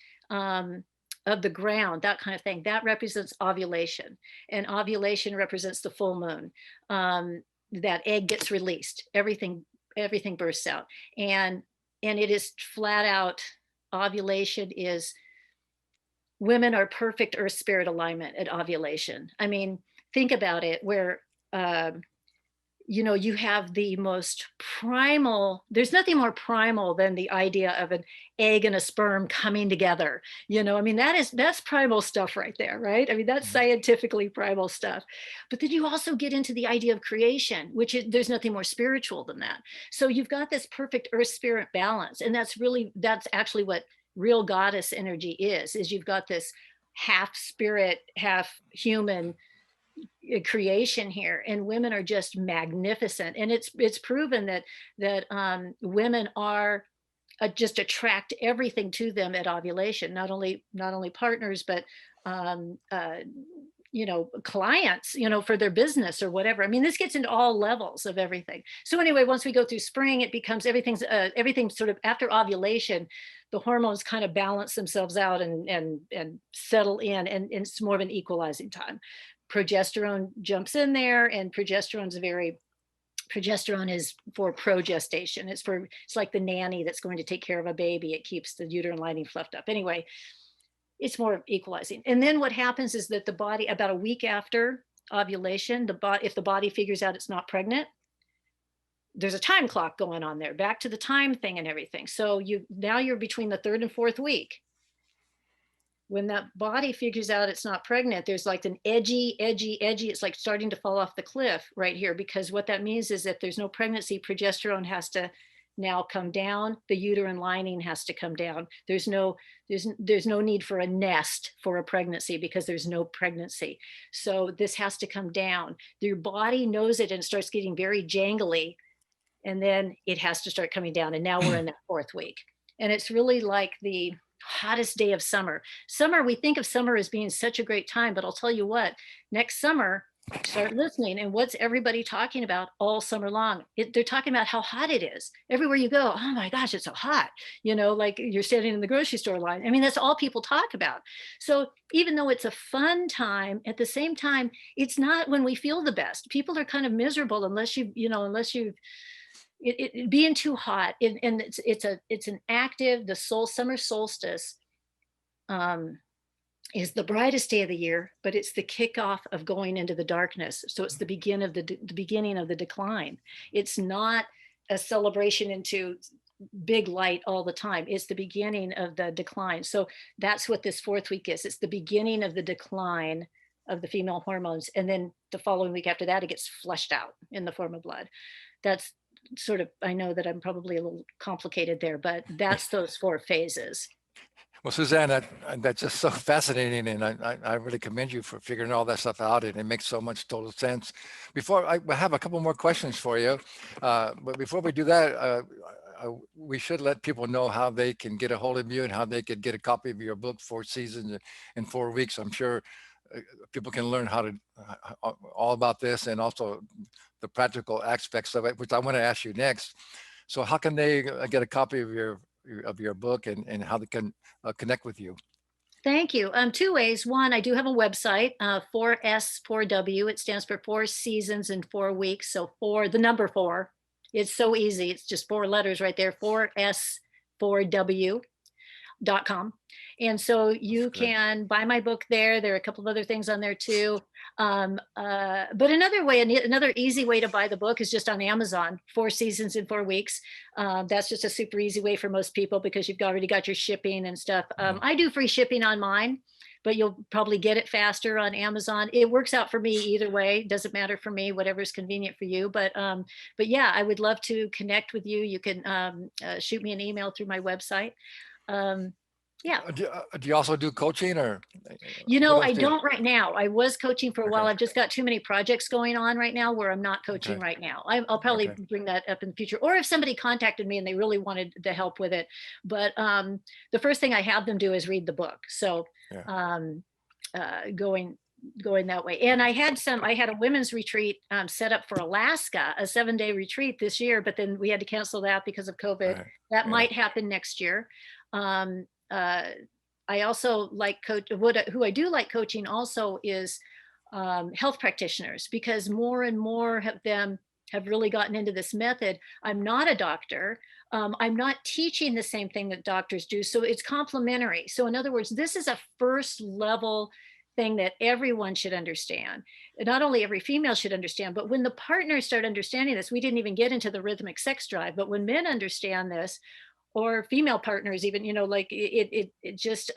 Of the ground, that kind of thing, that represents ovulation, and ovulation represents the full moon. That egg gets released, everything bursts out, and it is flat out, ovulation is, women are perfect earth spirit alignment at ovulation. I mean, think about it, where uh, you have the most primal, there's nothing more primal than the idea of an egg and a sperm coming together. I mean, that's primal stuff right there, right? I mean, that's Mhm. scientifically primal stuff. But then you also get into the idea of creation, which is, there's nothing more spiritual than that. So you've got this perfect earth spirit balance. And that's actually what real goddess energy is you've got this half spirit, half human creation here, and women are just magnificent. And it's proven that women are just attract everything to them at ovulation, not only partners, but um, uh, clients, for their business or whatever. I mean, this gets into all levels of everything. So anyway, once we go through spring, it becomes everything sort of after ovulation, the hormones kind of balance themselves out and settle in, and it's more of an equalizing time. Progesterone jumps in there, and progesterone is for progestation. It's like the nanny that's going to take care of a baby. It keeps the uterine lining fluffed up. Anyway, it's more equalizing. And then what happens is that the body, about a week after ovulation, if the body figures out it's not pregnant, there's a time clock going on there, back to the time thing and everything. So you're between the third and fourth week. When that body figures out it's not pregnant, there's like an edgy, it's like starting to fall off the cliff right here, because what that means is that there's no pregnancy. Progesterone has to now come down. The uterine lining has to come down. There's no need for a nest for a pregnancy, because there's no pregnancy. So this has to come down. Your body knows it, and it starts getting very jangly, and then it has to start coming down. And now we're in that fourth week. And it's really like the hottest day of summer. We think of summer as being such a great time, but I'll tell you what, next summer, start listening. And what's everybody talking about all summer long? They're talking about how hot it is. Everywhere you go, oh my gosh, it's so hot. Like you're standing in the grocery store line. I mean, that's all people talk about. So even though it's a fun time, at the same time, it's not when we feel the best. People are kind of miserable unless you've being too hot, and it's an active, summer solstice um is the brightest day of the year, but it's the kickoff of going into the darkness. So it's the beginning of the decline. It's not a celebration into big light all the time. It's the beginning of the decline. So that's what this fourth week is. It's the beginning of the decline of the female hormones, and then the following week after that, it gets flushed out in the form of blood. That's sort of, I know that I'm probably a little complicated there, but that's those four phases. Well, Suzanne, that's just so fascinating, and I really commend you for figuring all that stuff out, and it makes so much total sense. Before I have a couple more questions for you, but before we do that, we should let people know how they can get a hold of you and how they could get a copy of your book, Four Seasons in 4 Weeks. I'm sure people can learn how to all about this, and also the practical aspects of it, which I want to ask you next. So how can they get a copy of your book, and how they can connect with you? Thank you. Two ways. One, I do have a website, 4S4W. It stands for 4 Seasons in 4 Weeks. So the number four. It's so easy. It's just 4 letters right there, 4S4W.com. And so That's you good. can buy my book there. There are a couple of other things on there too. But another way, another easy way to buy the book is just on Amazon, 4 Seasons in 4 Weeks. That's just a super easy way for most people because you've already got your shipping and stuff. Mhm. I do free shipping on mine, but you'll probably get it faster on Amazon. It works out for me either way. Doesn't matter for me, whatever's convenient for you. But yeah, I would love to connect with you. You can shoot me an email through my website. Um, yeah. Do you also do coaching or You what know, else I do you? don't right now. I was coaching for a while. Okay. I've just got too many projects going on right now where I'm not coaching Okay. right now. I'll probably Okay. bring that up in the future. Or if somebody contacted me and they really wanted the help with it. But the first thing I have them do is read the book. So Yeah. um, going that way. And I had a women's retreat set up for Alaska, a 7-day retreat this year, but then we had to cancel that because of COVID. Right. That Yeah. might happen next year. Um, uh, I also like who I do like coaching also is health practitioners, because more and more of them have really gotten into this method. I'm not a doctor. I'm not teaching the same thing that doctors do. So it's complementary. So in other words, this is a first level thing that everyone should understand. Not only every female should understand, but when the partners start understanding this, we didn't even get into the rhythmic sex drive, but when men understand this, or female partners even, like it just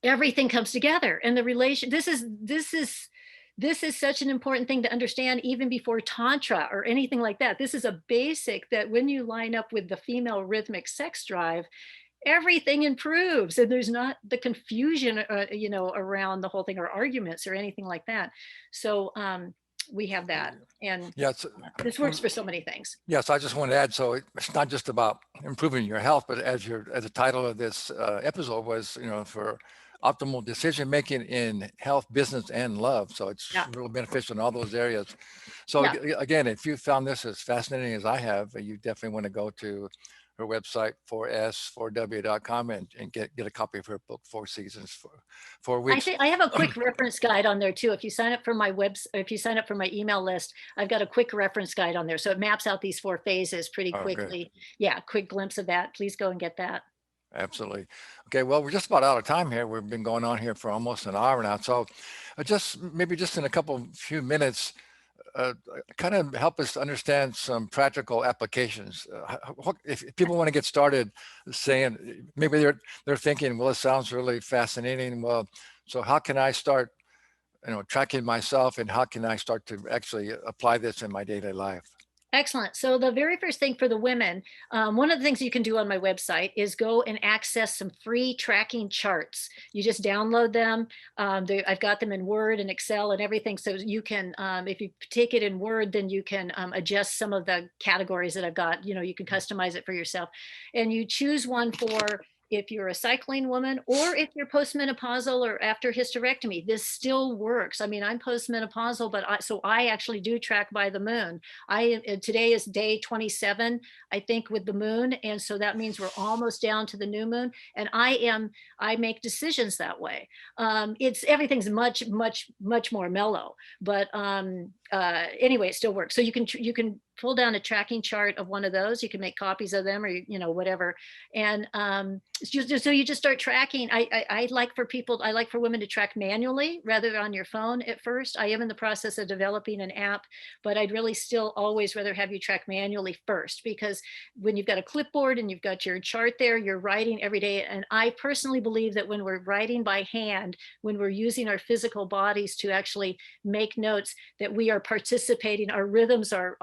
everything comes together. And the relation, this is such an important thing to understand even before tantra or anything like that. This is a basic that when you line up with the female rhythmic sex drive, everything improves, and there's not the confusion around the whole thing, or arguments or anything like that. So we have that, and Yeah. It's, this works for so many things. yes, I just want to add, so it's not just about improving your health, but as the title of this episode was, for optimal decision making in health, business, and love. So it's Yeah. really beneficial in all those areas. So Yeah. again, if you found this as fascinating as I have, you definitely want to go to her website, 4s4w.com, and get a copy of her book, 4 Seasons, for 4 weeks. I have a quick reference guide on there too. If you sign up for my if you sign up for my email list, I've got a quick reference guide on there. So it maps out these 4 phases pretty Oh, good. quickly. Yeah, quick glimpse of that. Please go and get that. Absolutely. Okay, well, we're just about out of time here. We've been going on here for almost an hour now. So maybe just in a few minutes, kind of help us understand some practical applications. If people want to get started saying, maybe they're thinking, well, it sounds really fascinating. Well, so how can I start, tracking myself, and how can I start to actually apply this in my daily life? Excellent. So the very first thing for the women, one of the things you can do on my website is go and access some free tracking charts. You just download them. I've got them in Word and Excel and everything. So you can, if you take it in Word, then you can adjust some of the categories that I've got. You can customize it for yourself. And you choose one for if you're a cycling woman, or if you're postmenopausal or after hysterectomy. This still works. I mean, I'm postmenopausal, but so I actually do track by the moon. Today is day 27, I think, with the moon, and so that means we're almost down to the new moon. And I make decisions that way. Everything's much more mellow, but anyway, it still works. So you can pull down a tracking chart of one of those. You can make copies of them, or whatever, and so you just start tracking. I like for women to track manually rather than on your phone at first. I am in the process of developing an app, but I'd really still always rather have you track manually first, because when you've got a clipboard and you've got your chart there, you're writing every day. And I personally believe that when we're writing by hand, when we're using our physical bodies to actually make notes, that we are participating, our rhythms are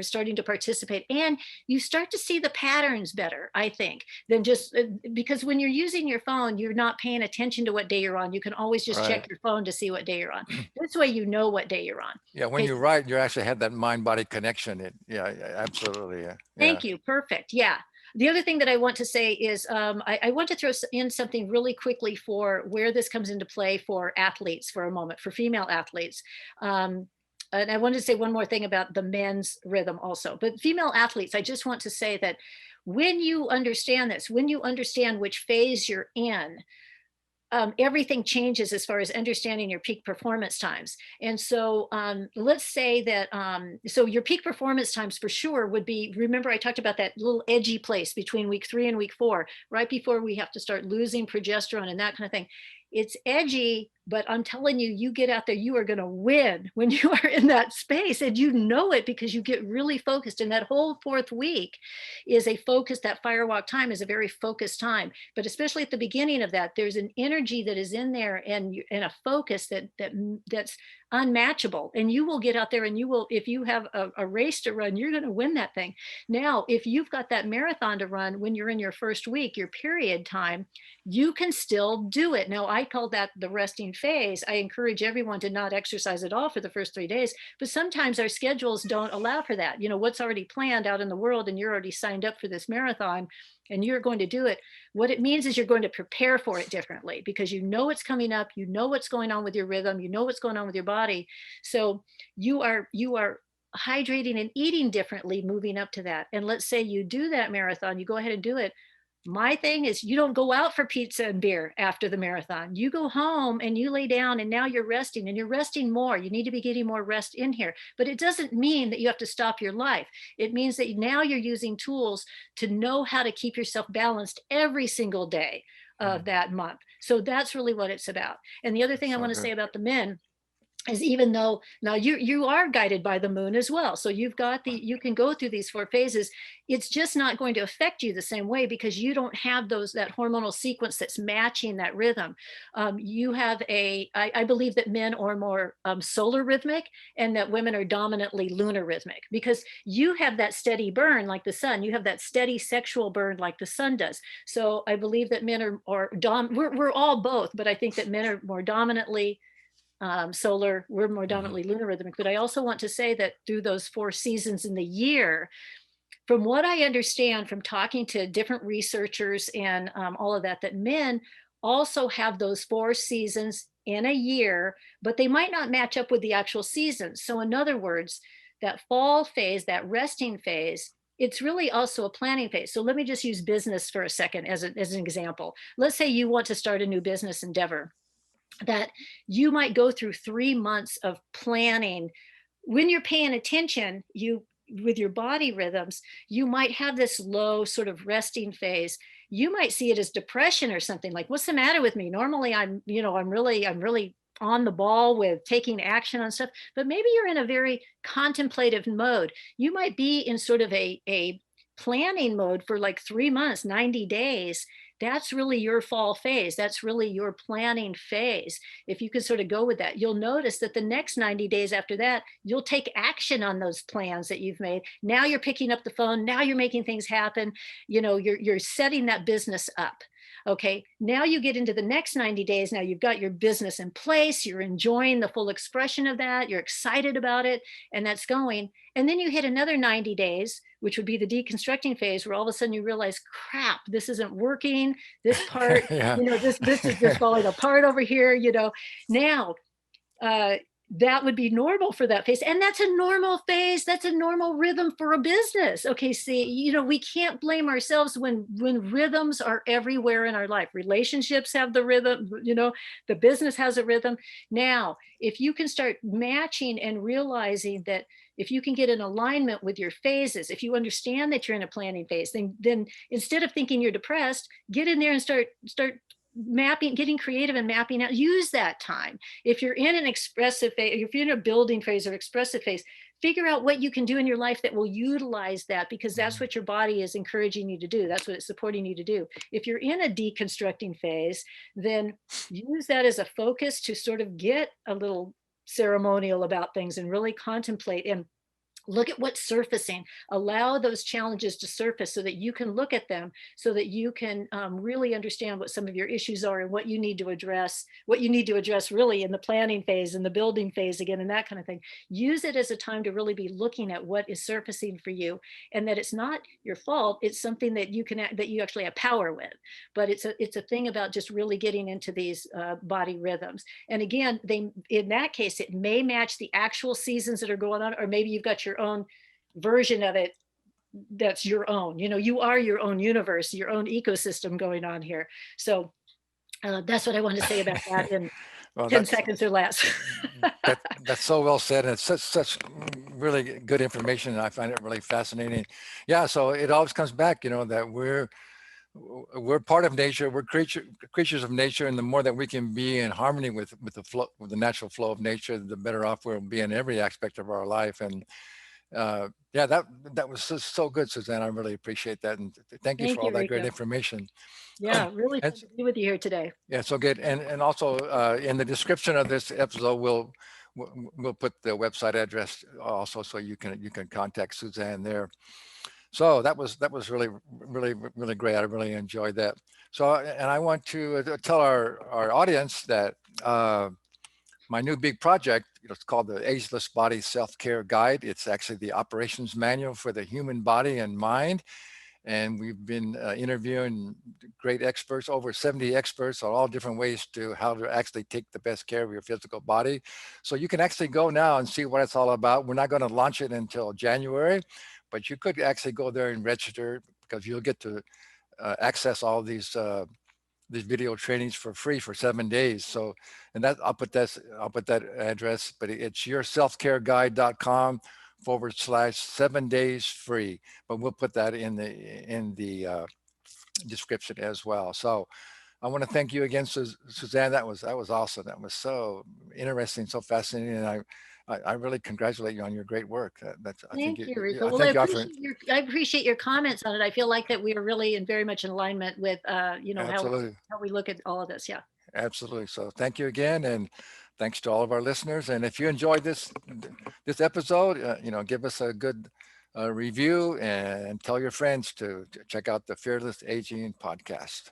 starting to participate, and you start to see the patterns better, I think, than just because when you're using your phone, you're not paying attention to what day you're on. You can always just Right. check your phone to see what day you're on. This way you know what day you're on. Yeah, when Okay, you write, you actually have that mind-body connection. Yeah, absolutely. Yeah, yeah. thank you. Perfect. Yeah. The other thing that I want to say is I want to throw in something really quickly for where this comes into play for athletes for a moment, for female athletes. And I wanted to say one more thing about the men's rhythm also. But female athletes, I just want to say that when you understand this, when you understand which phase you're in, everything changes as far as understanding your peak performance times. And so let's say that, so your peak performance times for sure would be, remember I talked about that little edgy place between week 3 and week 4, right before we have to start losing progesterone and that kind of thing. It's edgy, but I'm telling you, you get out there, you are going to win when you are in that space. And you know it because you get really focused. And that whole 4th week is a focus, that firewalk time is a very focused time. But especially at the beginning of that, there's an energy that is in there and a focus that's unmatchable. And you will get out there and you will, if you have a race to run, you're going to win that thing. Now, if you've got that marathon to run when you're in your 1st week, your period time, you can still do it. Now, I call that the resting phase. I encourage everyone to not exercise at all for the first 3 days, but sometimes our schedules don't allow for that. You know, what's already planned out in the world and you're already signed up for this marathon and you're going to do it. What it means is you're going to prepare for it differently because you know it's coming up, you know what's going on with your rhythm, you know what's going on with your body. So you are hydrating and eating differently moving up to that. And let's say you do that marathon, you go ahead and do it. My thing is you don't go out for pizza and beer after the marathon. You go home and you lay down and now you're resting and you're resting more. You need to be getting more rest in here. But it doesn't mean that you have to stop your life. It means that now you're using tools to know how to keep yourself balanced every single day of that month. So that's really what it's about. And the other thing I So want to good. say about the men is, even though now you are guided by the moon as well, so you've got you can go through these 4 phases, it's just not going to affect you the same way because you don't have that hormonal sequence that's matching that rhythm. You have I believe that men are more solar rhythmic and that women are dominantly lunar rhythmic because you have that steady burn like the sun, you have that steady sexual burn like the sun does. So I believe that men we're all both, but I think that men are more dominantly solar, we're more Mhm. dominantly lunar rhythmic. But I also want to say that through those 4 seasons in the year, from what I understand from talking to different researchers and all of that, that men also have those 4 seasons in a year, but they might not match up with the actual seasons. So, in other words, that fall phase, that resting phase, it's really also a planning phase. So let me just use business for a second as an example. Let's say you want to start a new business endeavor that you might go through 3 months of planning. When you're paying attention, you with your body rhythms, you might have this low sort of resting phase. You might see it as depression or something like, what's the matter with me? Normally I'm really on the ball with taking action on stuff, but maybe you're in a very contemplative mode. You might be in sort of a planning mode for like 3 months, 90 days. That's really your fall phase. That's really your planning phase. If you could sort of go with that, you'll notice that the next 90 days after that, you'll take action on those plans that you've made. Now you're picking up the phone. Now you're making things happen. You're setting that business up. Okay. Now you get into the next 90 days. Now you've got your business in place. You're enjoying the full expression of that. You're excited about it. And that's going. And then you hit another 90 days, which would be the deconstructing phase, where all of a sudden you realize, crap, this isn't working. This part, Yeah. this is just falling apart over here. Now, uh, that would be normal for that phase. And that's a normal phase. That's a normal rhythm for a business. Okay. See, we can't blame ourselves when rhythms are everywhere in our life. Relationships have the rhythm, the business has a rhythm. Now, if you can start matching and realizing that if you can get in alignment with your phases, if you understand that you're in a planning phase, then instead of thinking you're depressed, get in there and start mapping, getting creative and mapping out, use that time. If you're in an expressive phase, if you're in a building phase or expressive phase, figure out what you can do in your life that will utilize that, because that's Mhm. what your body is encouraging you to do. That's what it's supporting you to do. If you're in a deconstructing phase, then use that as a focus to sort of get a little ceremonial about things and really contemplate and look at what's surfacing. Allow those challenges to surface so that you can look at them, so that you can really understand what some of your issues are and what you need to address really in the planning phase and the building phase again and that kind of thing. Use it as a time to really be looking at what is surfacing for you, and that it's not your fault. It's something that you actually have power with. But it's a thing about just really getting into these body rhythms. And again, in that case, it may match the actual seasons that are going on, or maybe you've got your own version of it that's your own. You are your own universe, your own ecosystem going on here. So That's what I want to say about that in Well, 10 seconds or less. that's so well said, and it's such really good information, and I find it really fascinating. Yeah, so it always comes back, that we're part of nature. We're creatures of nature, and the more that we can be in harmony with the flow, with the natural flow of nature, the better off we'll be in every aspect of our life. And yeah, that was so good, Suzanne. I really appreciate that, and thank you for Thank all you, that great Rico. information. Yeah, really And fun to be with you here today. yeah, so good. And also in the description of this episode, we'll put the website address also, so you can contact Suzanne there. So that was really great. I really enjoyed that. So and I want to tell our audience that my new big project, it's called the Ageless Body Self-Care Guide. It's actually the operations manual for the human body and mind. And we've been interviewing great experts, over 70 experts on all different ways to how to actually take the best care of your physical body. So you can actually go now and see what it's all about. We're not going to launch it until January, but you could actually go there and register, because you'll get to access all these video trainings for free for 7 days. So, and that I'll put that address, but it's yourselfcareguide.com/7 days free. But we'll put that in the description as well. So I want to thank you again, Suzanne. That was awesome. That was so interesting, so fascinating, and I really congratulate you on your great work. I think Thank you, Rico. I Well, I thank you all for appreciate your comments on it. I feel like that we are really in very much in alignment with, absolutely. how we look at all of this. Yeah. Absolutely. So thank you again, and thanks to all of our listeners. And if you enjoyed this episode, give us a good review and tell your friends to check out the Fearless Aging podcast.